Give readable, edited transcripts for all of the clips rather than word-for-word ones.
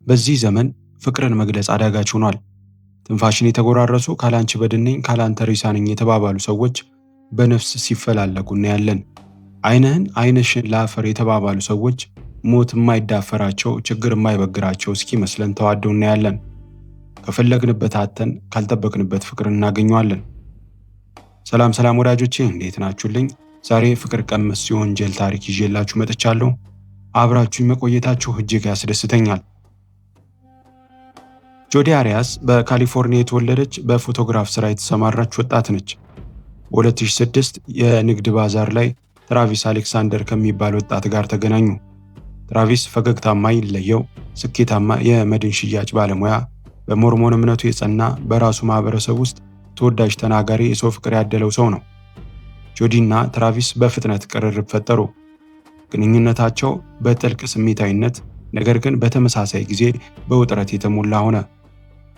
በዚህ ዘመን ፍቅርን መግለጽ አዳጋች ሆኗል። ትንፋሽን የተጎራረሱ ካላንቺ በድነኝ ካላንተ ሬሳ ነኝ የተባባሉ ሰዎች በነፍስ ሲፈላለጉ እናያለን። ዓይንህን ዓይንሽን ለአፈር የተባባሉ ሰዎች ሞት የማይዳፈራቸው ችግር የማይበግራቸው እስኪመስለን ተዋደው እናያለን። ከፈለግንበት አጥተን ካልጠበቅንበት ፍቅር እናገኘዋለን። ሰላም ሰላም ወዳጆቼ እንዴት ናችሁልኝ? ዛሬ ፍቅር ቀመስ የወንጀል ታሪክ ይዤላችሁ መጥቻለሁ። አብራችሁኝ መቆየታችሁ እጅግ ያስደስተኛል። ጆዲ አሪያስ በካሊፎርኒያ የተወለደች በፎቶግራፍ ስራ የተሰማራች ወጣት ነች። በ2006 የንግድ ባዛር ላይ ትራቪስ አሌክሳንደር ከሚባል ወጣት ጋር ተገናኙ። ትራቪስ ፈገግታ የማይለየው ስኬታማ የመድን ሽያጭ ባለሙያ፣ በሞርሞን እምነቱ የጸና በራሱ ማህበረሰብ ውስጥ ተወዳጅ ተናጋሪ የሰው ፍቅር ያደለው ሰው ነው። ጆዲ እና ትራቪስ በፍጥነት ቅርርብ ፈጠሩ። ግንኙነታቸው በጥልቅ ስሜታዊነት ነገር ግን በተመሳሳይ ጊዜ በውጥረት የተሞላ ሆነ።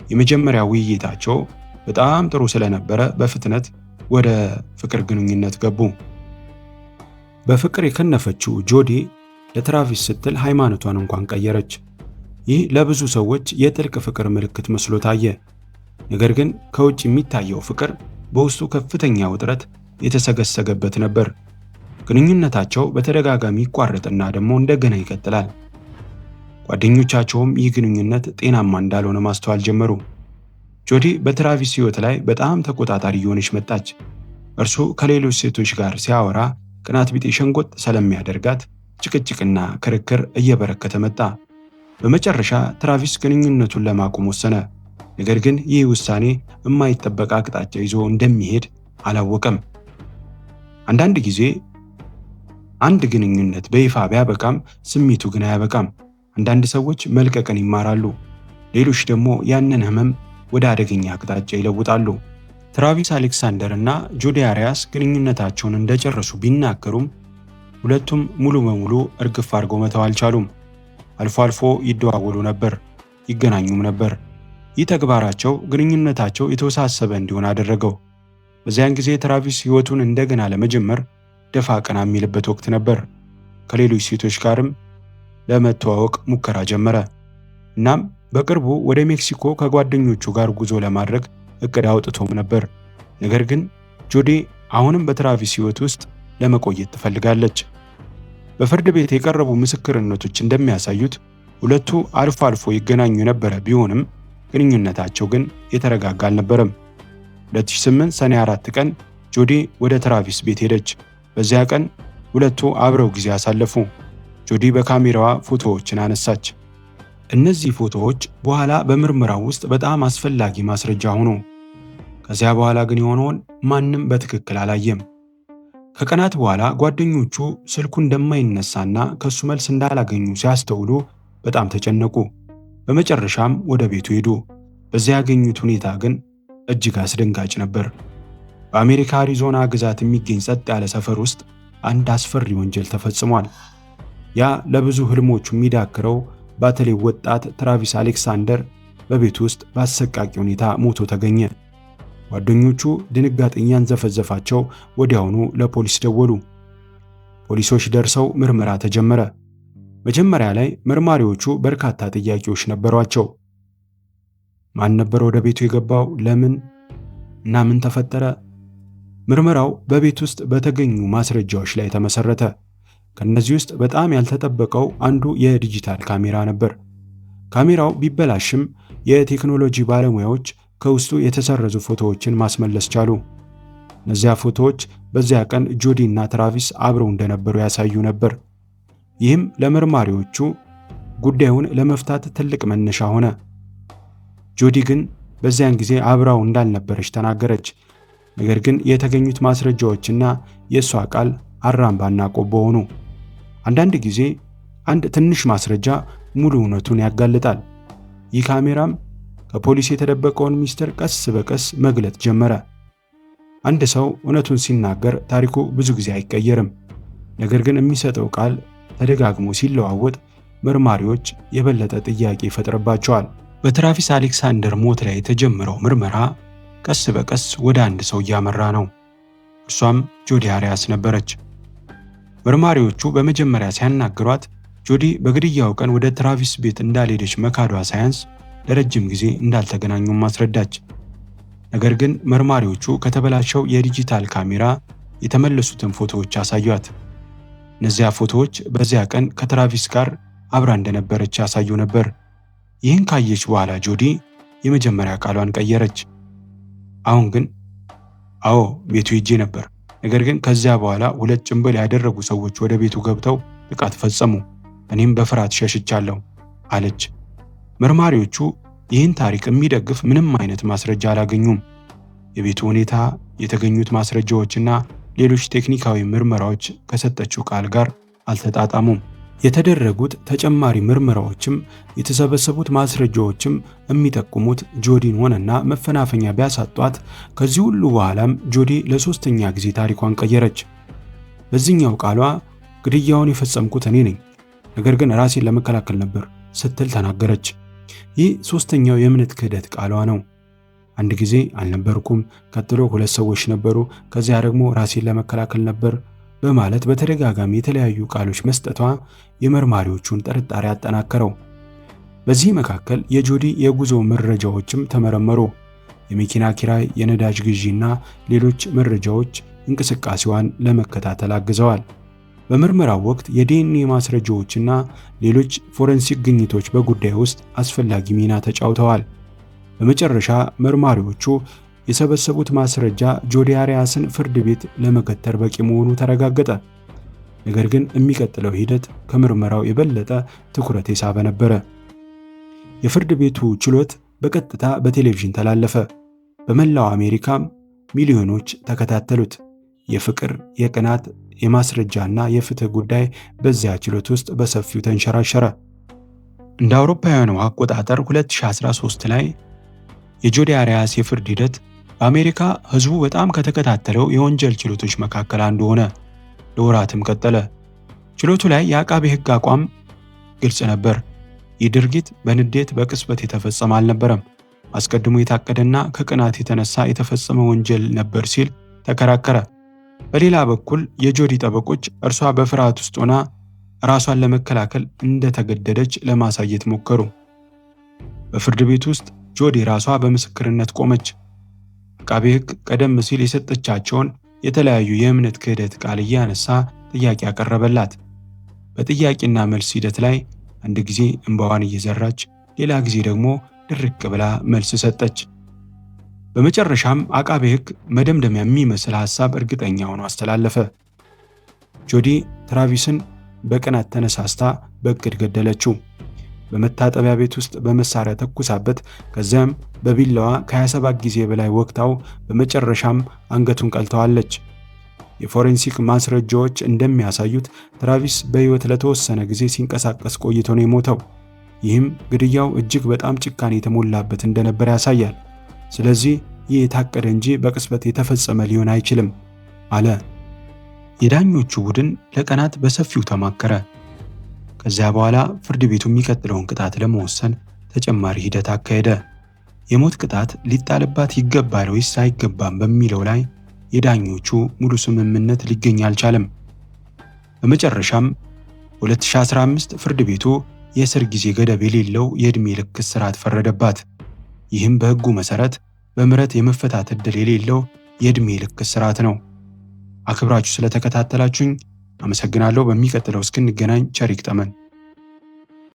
የመጀመሪያ ውይይታቸው በጣም ጥሩ ስለነበረ በፍጥነት ወደ ፍቅር ግንኙነት ገቡ። በፍቅር የከነፈችው ጆዲ ለትራቪስ ስትል ሃይማኖቷን እንኳን ቀየረች። ይህ ለብዙ ሰዎች የጥልቅ ፍቅር ምልክት መስሎ ታየ። ነገር ግን ከውጭ የሚታየው ፍቅር በውስጡ ከፍተኛ ውጥረት የተሰገሰገበት ነበር። ግንኙነታቸው በተደጋጋሚ ይቋረጥና ደግሞ እንደገና ይቀጥላል። ጓደኞቻቸውም ይህ ግንኙነት ጤናማ እንዳልሆነ ማስተዋል ጀመሩ። ጆዲ በትራቪስ ሕይወት ላይ በጣም ተቆጣጣሪ እየሆነች መጣች። እርሱ ከሌሎች ሴቶች ጋር ሲያወራ ቅናት ቢጤ ሸንጎጥ ስለሚያደርጋት ጭቅጭቅና ክርክር እየበረከተ መጣ። በመጨረሻ ትራቪስ ግንኙነቱን ለማቆም ወሰነ። ነገር ግን ይህ ውሳኔ የማይጠበቅ አቅጣጫ ይዞ እንደሚሄድ አላወቀም። አንዳንድ ጊዜ አንድ ግንኙነት በይፋ ቢያበቃም ስሜቱ ግን አያበቃም። አንዳንድ ሰዎች መልቀቅን ይማራሉ፣ ሌሎች ደግሞ ያንን ህመም ወደ አደገኛ አቅጣጫ ይለውጣሉ። ትራቪስ አሌክሳንደር እና ጆዲ አሪያስ ግንኙነታቸውን እንደጨረሱ ቢናገሩም ሁለቱም ሙሉ በሙሉ እርግፍ አድርገው መተው አልቻሉም። አልፎ አልፎ ይደዋወሉ ነበር፣ ይገናኙም ነበር። ይህ ተግባራቸው ግንኙነታቸው የተወሳሰበ እንዲሆን አደረገው። በዚያን ጊዜ ትራቪስ ህይወቱን እንደገና ለመጀመር ደፋ ቀና የሚልበት ወቅት ነበር። ከሌሎች ሴቶች ጋርም ለመተዋወቅ ሙከራ ጀመረ። እናም በቅርቡ ወደ ሜክሲኮ ከጓደኞቹ ጋር ጉዞ ለማድረግ እቅድ አውጥቶም ነበር። ነገር ግን ጆዲ አሁንም በትራቪስ ህይወት ውስጥ ለመቆየት ትፈልጋለች። በፍርድ ቤት የቀረቡ ምስክርነቶች እንደሚያሳዩት ሁለቱ አልፎ አልፎ ይገናኙ የነበረ ቢሆንም ግንኙነታቸው ግን የተረጋጋ አልነበረም። 2008 ሰኔ 4 ቀን ጆዲ ወደ ትራቪስ ቤት ሄደች። በዚያ ቀን ሁለቱ አብረው ጊዜ አሳለፉ። ጆዲ በካሜራዋ ፎቶዎችን አነሳች። እነዚህ ፎቶዎች በኋላ በምርመራው ውስጥ በጣም አስፈላጊ ማስረጃ ሆኑ። ከዚያ በኋላ ግን የሆነውን ማንም በትክክል አላየም። ከቀናት በኋላ ጓደኞቹ ስልኩ እንደማይነሳና ከሱ መልስ እንዳላገኙ ሲያስተውሉ በጣም ተጨነቁ። በመጨረሻም ወደ ቤቱ ሄዱ። በዚያ ያገኙት ሁኔታ ግን እጅግ አስደንጋጭ ነበር። በአሜሪካ አሪዞና ግዛት የሚገኝ ጸጥ ያለ ሰፈር ውስጥ አንድ አስፈሪ ወንጀል ተፈጽሟል። ያ ለብዙ ህልሞቹ የሚዳክረው በተለይ ወጣት ትራቪስ አሌክሳንደር በቤት ውስጥ በአሰቃቂ ሁኔታ ሞቶ ተገኘ። ጓደኞቹ ድንጋጤ ያንዘፈዘፋቸው ወዲያውኑ ለፖሊስ ደወሉ። ፖሊሶች ደርሰው ምርመራ ተጀመረ። መጀመሪያ ላይ መርማሪዎቹ በርካታ ጥያቄዎች ነበሯቸው። ማን ነበር ወደ ቤቱ የገባው? ለምን እና ምን ተፈጠረ? ምርመራው በቤት ውስጥ በተገኙ ማስረጃዎች ላይ ተመሰረተ። ከነዚህ ውስጥ በጣም ያልተጠበቀው አንዱ የዲጂታል ካሜራ ነበር። ካሜራው ቢበላሽም የቴክኖሎጂ ባለሙያዎች ከውስጡ የተሰረዙ ፎቶዎችን ማስመለስ ቻሉ። እነዚያ ፎቶዎች በዚያ ቀን ጆዲ እና ትራቪስ አብረው እንደነበሩ ያሳዩ ነበር። ይህም ለመርማሪዎቹ ጉዳዩን ለመፍታት ትልቅ መነሻ ሆነ። ጆዲ ግን በዚያን ጊዜ አብራው እንዳልነበረች ተናገረች። ነገር ግን የተገኙት ማስረጃዎችና የእሷ ቃል አራምባና ቆቦ ሆኑ። አንዳንድ ጊዜ አንድ ትንሽ ማስረጃ ሙሉ እውነቱን ያጋልጣል። ይህ ካሜራም ከፖሊስ የተደበቀውን ሚስጥር ቀስ በቀስ መግለጥ ጀመረ። አንድ ሰው እውነቱን ሲናገር ታሪኩ ብዙ ጊዜ አይቀየርም። ነገር ግን የሚሰጠው ቃል ተደጋግሞ ሲለዋወጥ መርማሪዎች የበለጠ ጥያቄ ይፈጥርባቸዋል። በትራቪስ አሌክሳንደር ሞት ላይ የተጀመረው ምርመራ ቀስ በቀስ ወደ አንድ ሰው እያመራ ነው። እርሷም ጆዲ አሪያስ ነበረች። መርማሪዎቹ በመጀመሪያ ሲያናግሯት ጆዲ በግድያው ቀን ወደ ትራቪስ ቤት እንዳልሄደች መካዷ ሳያንስ ለረጅም ጊዜ እንዳልተገናኙም አስረዳች። ነገር ግን መርማሪዎቹ ከተበላሸው የዲጂታል ካሜራ የተመለሱትን ፎቶዎች አሳዩአት። እነዚያ ፎቶዎች በዚያ ቀን ከትራቪስ ጋር አብራ እንደነበረች ያሳዩ ነበር። ይህን ካየች በኋላ ጆዲ የመጀመሪያ ቃሏን ቀየረች። አሁን ግን አዎ ቤቱ ሄጄ ነበር፣ ነገር ግን ከዚያ በኋላ 2 ጭንብል ያደረጉ ሰዎች ወደ ቤቱ ገብተው ጥቃት ፈጸሙ፣ እኔም በፍርሃት ሸሽቻለሁ አለች። መርማሪዎቹ ይህን ታሪክ የሚደግፍ ምንም አይነት ማስረጃ አላገኙም። የቤቱ ሁኔታ፣ የተገኙት ማስረጃዎችና ሌሎች ቴክኒካዊ ምርመራዎች ከሰጠችው ቃል ጋር አልተጣጣሙም። የተደረጉት ተጨማሪ ምርመራዎችም የተሰበሰቡት ማስረጃዎችም የሚጠቁሙት ጆዲን ሆነና መፈናፈኛ ቢያሳጧት፣ ከዚህ ሁሉ በኋላም ጆዲ ለ3ኛ ጊዜ ታሪኳን ቀየረች። በዚህኛው ቃሏ ግድያውን የፈጸምኩት እኔ ነኝ፣ ነገር ግን ራሴን ለመከላከል ነበር ስትል ተናገረች። ይህ 3ኛው የእምነት ክህደት ቃሏ ነው። አንድ ጊዜ አልነበርኩም፣ ቀጥሎ 2 ሰዎች ነበሩ፣ ከዚያ ደግሞ ራሴን ለመከላከል ነበር በማለት በተደጋጋሚ የተለያዩ ቃሎች መስጠቷ የመርማሪዎቹን ጥርጣሬ አጠናከረው። በዚህ መካከል የጆዲ የጉዞ መረጃዎችም ተመረመሩ። የመኪና ኪራይ፣ የነዳጅ ግዢና ሌሎች መረጃዎች እንቅስቃሴዋን ለመከታተል አግዘዋል። በምርመራው ወቅት የዲኤንኤ ማስረጃዎችና ሌሎች ፎረንሲክ ግኝቶች በጉዳዩ ውስጥ አስፈላጊ ሚና ተጫውተዋል። በመጨረሻ መርማሪዎቹ የሰበሰቡት ማስረጃ ጆዲ አሪያስን ፍርድ ቤት ለመከተር በቂ መሆኑ ተረጋገጠ። ነገር ግን የሚቀጥለው ሂደት ከምርመራው የበለጠ ትኩረት የሳበ ነበረ። የፍርድ ቤቱ ችሎት በቀጥታ በቴሌቪዥን ተላለፈ። በመላው አሜሪካም ሚሊዮኖች ተከታተሉት። የፍቅር፣ የቅናት፣ የማስረጃና የፍትህ ጉዳይ በዚያ ችሎት ውስጥ በሰፊው ተንሸራሸረ። እንደ አውሮፓውያኑ አቆጣጠር 2013 ላይ የጆዲ አሪያስ የፍርድ ሂደት በአሜሪካ ህዝቡ በጣም ከተከታተለው የወንጀል ችሎቶች መካከል አንዱ ሆነ። ለወራትም ቀጠለ። ችሎቱ ላይ የአቃቤ ሕግ አቋም ግልጽ ነበር። ይህ ድርጊት በንዴት በቅጽበት የተፈጸመ አልነበረም፣ አስቀድሞ የታቀደና ከቅናት የተነሳ የተፈጸመ ወንጀል ነበር ሲል ተከራከረ። በሌላ በኩል የጆዲ ጠበቆች እርሷ በፍርሃት ውስጥ ሆና ራሷን ለመከላከል እንደተገደደች ለማሳየት ሞከሩ። በፍርድ ቤት ውስጥ ጆዲ ራሷ በምስክርነት ቆመች። አቃቤ ሕግ ቀደም ሲል የሰጠቻቸውን የተለያዩ የእምነት ክህደት ቃል እያነሳ ጥያቄ ያቀረበላት። በጥያቄና መልስ ሂደት ላይ አንድ ጊዜ እንባዋን እየዘራች፣ ሌላ ጊዜ ደግሞ ድርቅ ብላ መልስ ሰጠች። በመጨረሻም አቃቤ ሕግ መደምደሚያ የሚመስል ሐሳብ እርግጠኛ ሆኖ አስተላለፈ። ጆዲ ትራቪስን በቅናት ተነሳስታ በእቅድ ገደለችው። በመታጠቢያ ቤት ውስጥ በመሳሪያ ተኩሳበት፣ ከዚያም በቢላዋ ከ27 ጊዜ በላይ ወቅታው በመጨረሻም አንገቱን ቀልተዋለች። የፎሬንሲክ ማስረጃዎች እንደሚያሳዩት ትራቪስ በሕይወት ለተወሰነ ጊዜ ሲንቀሳቀስ ቆይቶ ነው የሞተው። ይህም ግድያው እጅግ በጣም ጭካኔ የተሞላበት እንደነበር ያሳያል። ስለዚህ ይህ የታቀደ እንጂ በቅጽበት የተፈጸመ ሊሆን አይችልም አለ። የዳኞቹ ቡድን ለቀናት በሰፊው ተማከረ። ከዚያ በኋላ ፍርድ ቤቱ የሚቀጥለውን ቅጣት ለመወሰን ተጨማሪ ሂደት አካሄደ። የሞት ቅጣት ሊጣልባት ይገባል ወይስ አይገባም በሚለው ላይ የዳኞቹ ሙሉ ስምምነት ሊገኝ አልቻለም። በመጨረሻም 2015 ፍርድ ቤቱ የእስር ጊዜ ገደብ የሌለው የዕድሜ ልክ እስራት ፈረደባት። ይህም በሕጉ መሠረት በምህረት የመፈታት ዕድል የሌለው የዕድሜ ልክ እስራት ነው። አክብራችሁ ስለተከታተላችሁኝ አመሰግናለሁ። በሚቀጥለው እስክንገናኝ ቸር ይግጠመን።